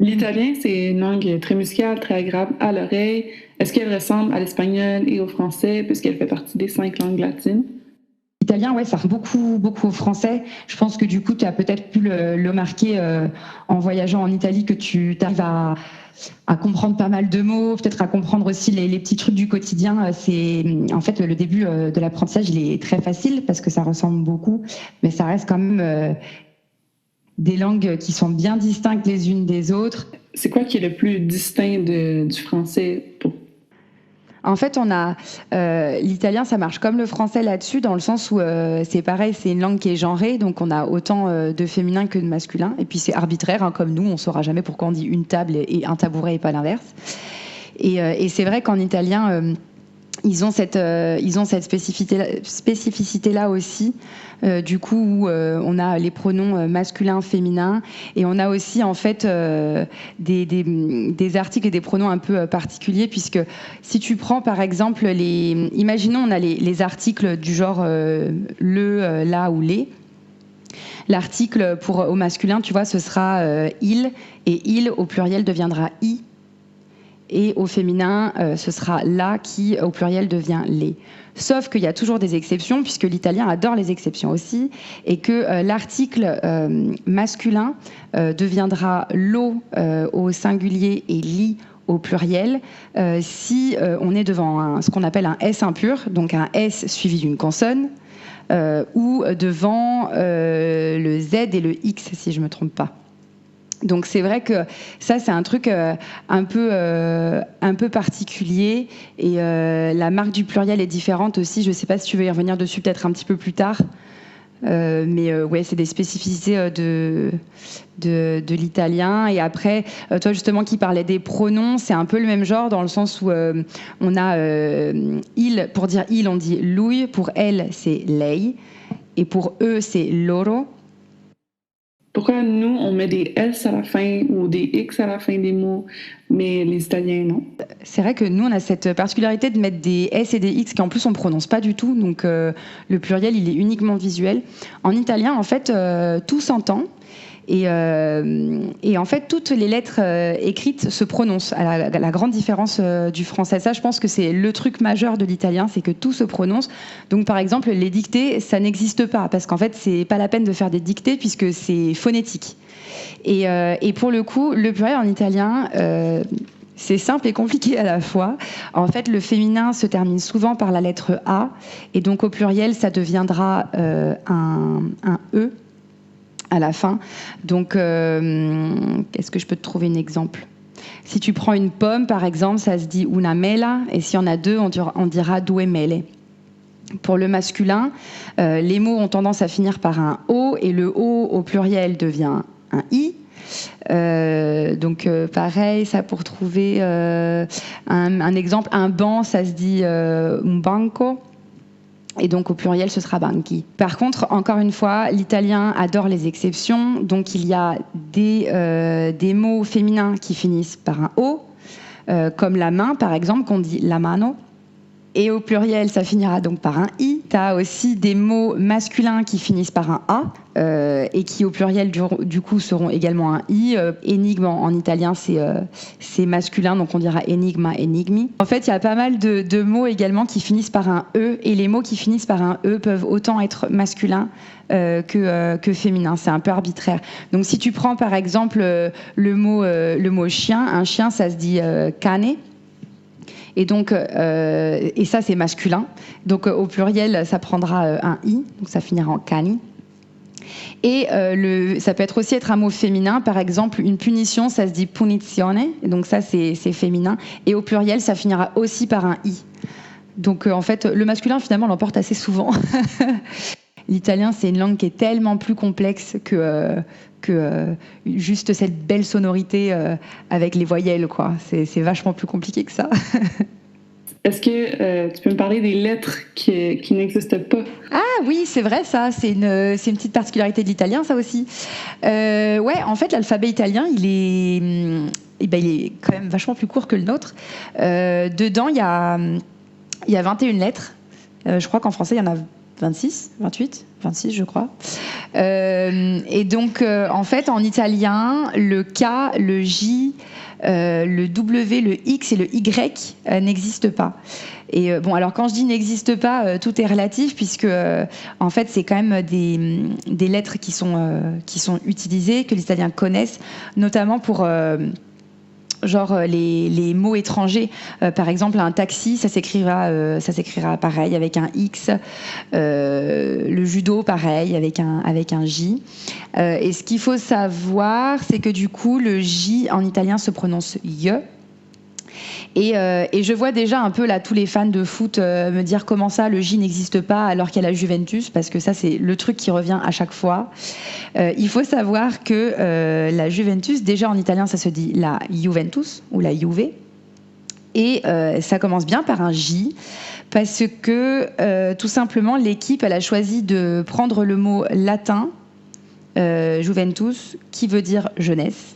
L'italien, c'est une langue très musicale, très agréable à l'oreille. Est-ce qu'elle ressemble à l'espagnol et au français, puisqu'elle fait partie des 5 langues latines? L'italien, ouais, ça ressemble beaucoup au français. Je pense que du coup, tu as peut-être pu le marquer en voyageant en Italie, que tu arrives à comprendre pas mal de mots, peut-être à comprendre aussi les petits trucs du quotidien. C'est en fait le début de l'apprentissage, il est très facile parce que ça ressemble beaucoup, mais ça reste quand même des langues qui sont bien distinctes les unes des autres. C'est quoi qui est le plus distinct du français pour... En fait, on a l'italien, ça marche comme le français là-dessus, dans le sens où c'est pareil, c'est une langue qui est genrée, donc on a autant de féminin que de masculin, et puis c'est arbitraire, hein, comme nous, on saura jamais pourquoi on dit une table et un tabouret et pas l'inverse. Et c'est vrai qu'en italien, ils ont cette spécificité-là aussi, du coup, où on a les pronoms masculins, féminins, et on a aussi en fait des articles et des pronoms un peu particuliers, puisque si tu prends par exemple imaginons on a les articles du genre le, la ou les. L'article au masculin, tu vois, ce sera il, et il au pluriel deviendra i. Et au féminin, ce sera la qui, au pluriel, devient les. Sauf qu'il y a toujours des exceptions, puisque l'italien adore les exceptions aussi, et que l'article masculin deviendra lo au singulier et li au pluriel si on est devant ce qu'on appelle un S impur, donc un S suivi d'une consonne, ou devant le Z et le X, si je ne me trompe pas. Donc c'est vrai que ça c'est un truc un peu particulier, et la marque du pluriel est différente aussi. Je ne sais pas si tu veux y revenir dessus peut-être un petit peu plus tard, mais ouais, c'est des spécificités de l'italien. Et après, toi justement qui parlais des pronoms, c'est un peu le même genre, dans le sens où on a il, pour dire il on dit lui, pour elle c'est lei, et pour eux c'est loro. Pourquoi nous, on met des S à la fin ou des X à la fin des mots, mais les Italiens, non? C'est vrai que nous, on a cette particularité de mettre des S et des X qui, en plus, on ne prononce pas du tout. Donc, le pluriel, il est uniquement visuel. En italien, en fait, tout s'entend. Et en fait, toutes les lettres écrites se prononcent, à la grande différence du français. Ça, je pense que c'est le truc majeur de l'italien, c'est que tout se prononce. Donc, par exemple, les dictées, ça n'existe pas, parce qu'en fait, c'est pas la peine de faire des dictées, puisque c'est phonétique. Et pour le coup, le pluriel en italien... c'est simple et compliqué à la fois. En fait, le féminin se termine souvent par la lettre A, et donc au pluriel, ça deviendra un E à la fin. Donc, est-ce que je peux te trouver un exemple ? Si tu prends une pomme, par exemple, ça se dit una mela, et si on a deux, on dira due mele. Pour le masculin, les mots ont tendance à finir par un O, et le O au pluriel devient un I. Donc pareil, ça pour trouver un exemple, un banc, ça se dit un banco, et donc au pluriel ce sera banchi. Par contre, encore une fois, l'italien adore les exceptions, donc il y a des mots féminins qui finissent par un O, comme la main par exemple, qu'on dit la mano. Et au pluriel, ça finira donc par un i. Tu as aussi des mots masculins qui finissent par un a, et qui au pluriel du coup seront également un i. Énigme en italien, c'est masculin, donc on dira enigma, enigmi. En fait, il y a pas mal de mots également qui finissent par un e, et les mots qui finissent par un e peuvent autant être masculins que féminin. C'est un peu arbitraire. Donc si tu prends par exemple le mot chien, un chien ça se dit cane. Et donc, et ça c'est masculin. Donc au pluriel, ça prendra un i, donc ça finira en cani. Et ça peut aussi être un mot féminin. Par exemple, une punition, ça se dit punizione. Et donc ça c'est féminin. Et au pluriel, ça finira aussi par un i. Donc en fait, le masculin finalement l'emporte assez souvent. L'italien, c'est une langue qui est tellement plus complexe que juste cette belle sonorité avec les voyelles, quoi. C'est vachement plus compliqué que ça. Est-ce que tu peux me parler des lettres qui n'existent pas? Ah oui, c'est vrai, ça. C'est une petite particularité de l'italien, ça aussi. Ouais, en fait, l'alphabet italien, il est quand même vachement plus court que le nôtre. Dedans, il y a 21 lettres. Je crois qu'en français, il y en a 26, 28, 26 je crois. Et donc en fait en italien, le K, le J, le W, le X et le Y n'existent pas. Et bon, alors quand je dis n'existe pas, tout est relatif puisque en fait c'est quand même des lettres qui sont utilisées, que les Italiens connaissent, notamment pour genre les mots étrangers. Par exemple, un taxi, ça s'écrira pareil avec un X. Le judo, pareil avec un J. Et ce qu'il faut savoir, c'est que du coup, le J en italien se prononce je. Et je vois déjà un peu là tous les fans de foot me dire comment ça le J n'existe pas alors qu'il y a la Juventus, parce que ça c'est le truc qui revient à chaque fois. Il faut savoir que la Juventus, déjà en italien ça se dit la Juventus ou la Juve, et ça commence bien par un J parce que tout simplement l'équipe elle a choisi de prendre le mot latin Juventus qui veut dire jeunesse.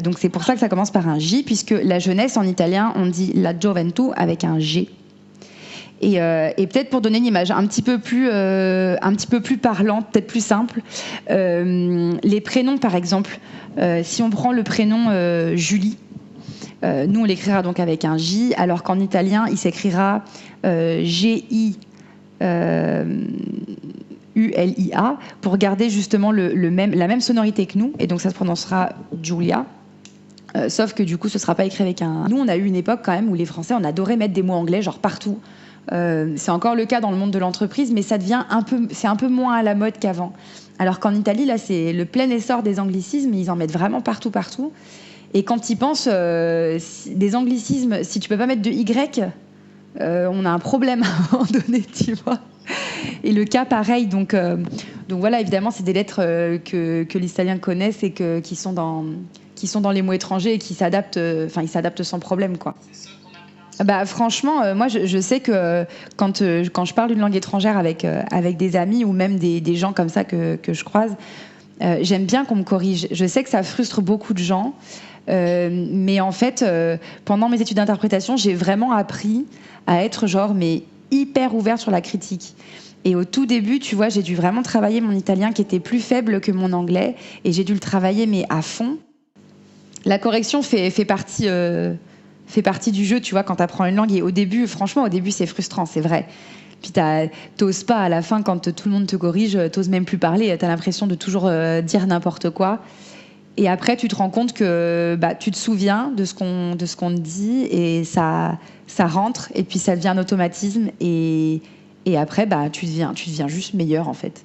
Donc c'est pour ça que ça commence par un J, puisque la jeunesse en italien on dit la gioventù avec un G. Et peut-être pour donner une image un petit peu plus parlante, peut-être plus simple, les prénoms par exemple, si on prend le prénom Julie, nous on l'écrira donc avec un J, alors qu'en italien il s'écrira G-I U-L-I-A, pour garder justement la même sonorité que nous, et donc ça se prononcera Giulia. Sauf que du coup ce sera pas écrit avec un... Nous on a eu une époque quand même où les Français on adorait mettre des mots anglais genre partout. C'est encore le cas dans le monde de l'entreprise, mais c'est un peu moins à la mode qu'avant. Alors qu'en Italie là c'est le plein essor des anglicismes, ils en mettent vraiment partout. Et quand ils pensent des anglicismes, si tu peux pas mettre de Y, on a un problème à un moment donné, tu vois. Et le K pareil, donc voilà, évidemment c'est des lettres que les Italiens connaissent et qui sont dans les mots étrangers et qui s'adaptent, ils s'adaptent sans problème quoi. Bah franchement, moi je sais que quand je parle une langue étrangère avec des amis ou même des gens comme ça que je croise, j'aime bien qu'on me corrige. Je sais que ça frustre beaucoup de gens, mais en fait pendant mes études d'interprétation j'ai vraiment appris à être mais hyper ouverte sur la critique. Et au tout début, tu vois, j'ai dû vraiment travailler mon italien qui était plus faible que mon anglais, et j'ai dû le travailler mais à fond. La correction fait partie du jeu, tu vois, quand tu apprends une langue. Et au début, c'est frustrant, c'est vrai. Puis t'oses pas à la fin, quand tout le monde te corrige, t'oses même plus parler, t'as l'impression de toujours dire n'importe quoi. Et après, tu te rends compte que tu te souviens de ce qu'on te dit, et ça rentre, et puis ça devient un automatisme, et après, tu deviens juste meilleur, en fait.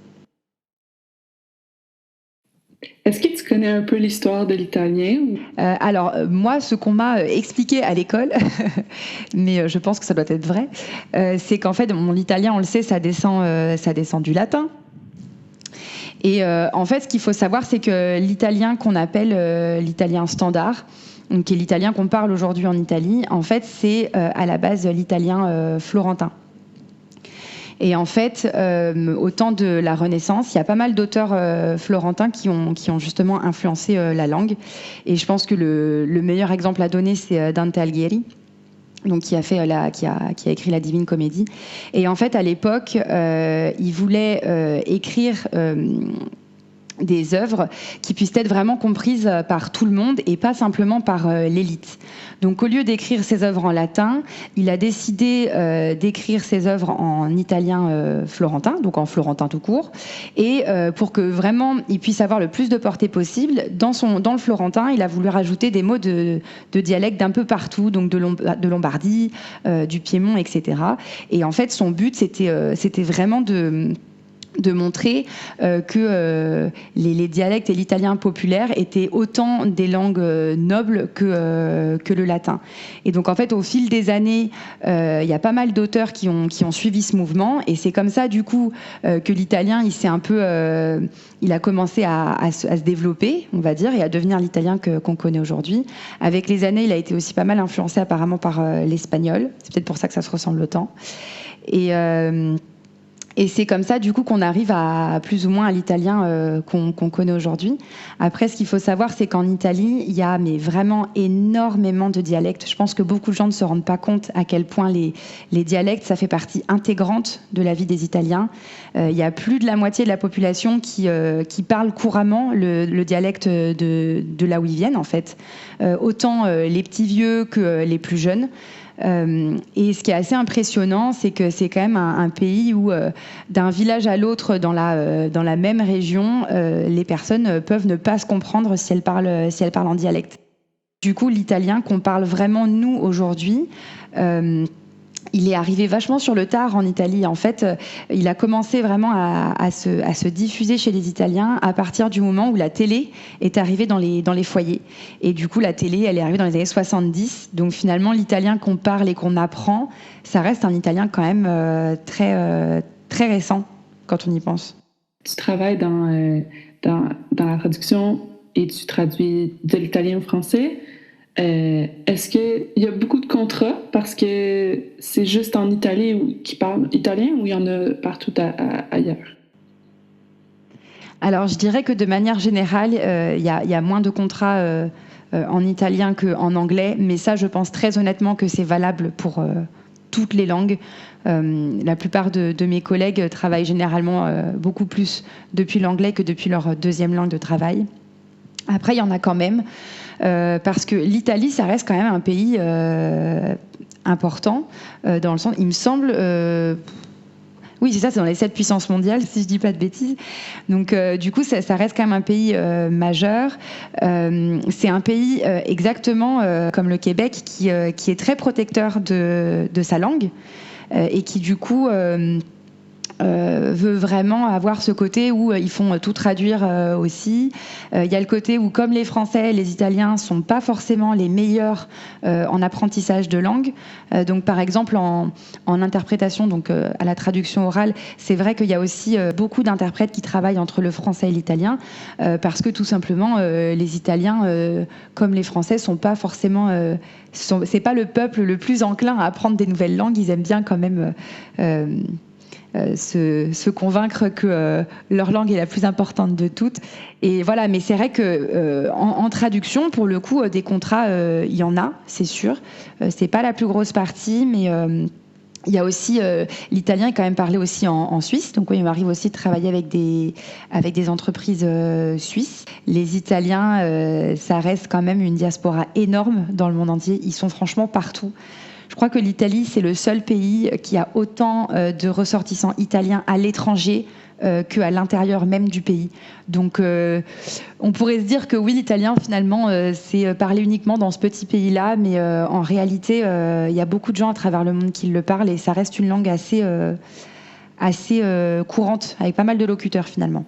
Est-ce que tu connais un peu l'histoire de l'italien? Alors, moi, ce qu'on m'a expliqué à l'école, mais je pense que ça doit être vrai, c'est qu'en fait, l'italien, on le sait, ça descend du latin. Et en fait, ce qu'il faut savoir, c'est que l'italien qu'on appelle l'italien standard, donc qui est l'italien qu'on parle aujourd'hui en Italie, en fait, c'est à la base l'italien florentin. Et en fait, au temps de la Renaissance, il y a pas mal d'auteurs florentins qui ont justement influencé la langue. Et je pense que le meilleur exemple à donner, c'est Dante Alighieri, donc qui a écrit la Divine Comédie. Et en fait, à l'époque, il voulait écrire des œuvres qui puissent être vraiment comprises par tout le monde et pas simplement par l'élite. Donc au lieu d'écrire ses œuvres en latin, il a décidé d'écrire ses œuvres en italien florentin, donc en florentin tout court, et pour que vraiment il puisse avoir le plus de portée possible, dans le florentin, il a voulu rajouter des mots de dialecte d'un peu partout, donc de Lombardie, du Piémont, etc. Et en fait, son but, c'était vraiment de montrer que les dialectes et l'italien populaire étaient autant des langues nobles que le latin. Et donc en fait, au fil des années, il y a pas mal d'auteurs qui ont suivi ce mouvement, et c'est comme ça du coup que l'italien il a commencé à se développer, on va dire, et à devenir l'italien qu'on connaît aujourd'hui. Avec les années, il a été aussi pas mal influencé apparemment par l'espagnol. C'est peut-être pour ça que ça se ressemble autant. Et c'est comme ça, du coup, qu'on arrive à plus ou moins à l'italien qu'on connaît aujourd'hui. Après, ce qu'il faut savoir, c'est qu'en Italie, il y a vraiment énormément de dialectes. Je pense que beaucoup de gens ne se rendent pas compte à quel point les dialectes, ça fait partie intégrante de la vie des Italiens. Il y a plus de la moitié de la population qui parle couramment le dialecte de là où ils viennent, en fait. Autant les petits vieux que les plus jeunes. Et ce qui est assez impressionnant, c'est que c'est quand même un pays où, d'un village à l'autre dans la même région, les personnes peuvent ne pas se comprendre si elles parlent en dialecte. Du coup, l'italien qu'on parle vraiment, nous, aujourd'hui, il est arrivé vachement sur le tard en Italie. En fait, il a commencé vraiment à se diffuser chez les Italiens à partir du moment où la télé est arrivée dans les foyers. Et du coup, la télé, elle est arrivée dans les années 70. Donc finalement, l'italien qu'on parle et qu'on apprend, ça reste un italien quand même très récent quand on y pense. Tu travailles dans la traduction et tu traduis de l'italien au français. Est-ce qu'il y a beaucoup de contrats parce que c'est juste en Italie qui parlent italien ou il y en a partout ailleurs? Alors, je dirais que de manière générale, il y a moins de contrats en italien qu'en anglais, mais ça, je pense très honnêtement que c'est valable pour toutes les langues. La plupart de mes collègues travaillent généralement beaucoup plus depuis l'anglais que depuis leur deuxième langue de travail. Après, il y en a quand même, parce que l'Italie, ça reste quand même un pays important, dans le sens, il me semble... oui, c'est ça, c'est dans les 7 puissances mondiales, si je ne dis pas de bêtises. Donc, du coup, ça reste quand même un pays majeur. C'est un pays exactement comme le Québec qui est très protecteur de sa langue et qui, du coup... veut vraiment avoir ce côté où ils font tout traduire aussi. Il y a le côté où, comme les Français, les Italiens sont pas forcément les meilleurs en apprentissage de langue. Donc, par exemple, en interprétation, donc à la traduction orale, c'est vrai qu'il y a aussi beaucoup d'interprètes qui travaillent entre le français et l'italien, parce que tout simplement, les Italiens, comme les Français, sont pas forcément... c'est pas le peuple le plus enclin à apprendre des nouvelles langues. Ils aiment bien quand même... se convaincre que leur langue est la plus importante de toutes. Et voilà, mais c'est vrai que en traduction, pour le coup, des contrats, il y en a, c'est sûr. C'est pas la plus grosse partie, mais il y a aussi l'italien est quand même parlé aussi en Suisse. Donc oui, il m'arrive aussi de travailler avec des entreprises suisses. Les Italiens, ça reste quand même une diaspora énorme dans le monde entier. Ils sont franchement partout. Je crois que l'Italie, c'est le seul pays qui a autant de ressortissants italiens à l'étranger qu'à l'intérieur même du pays. Donc, on pourrait se dire que oui, l'italien, finalement, c'est parlé uniquement dans ce petit pays-là, mais en réalité, il y a beaucoup de gens à travers le monde qui le parlent et ça reste une langue assez courante, avec pas mal de locuteurs, finalement.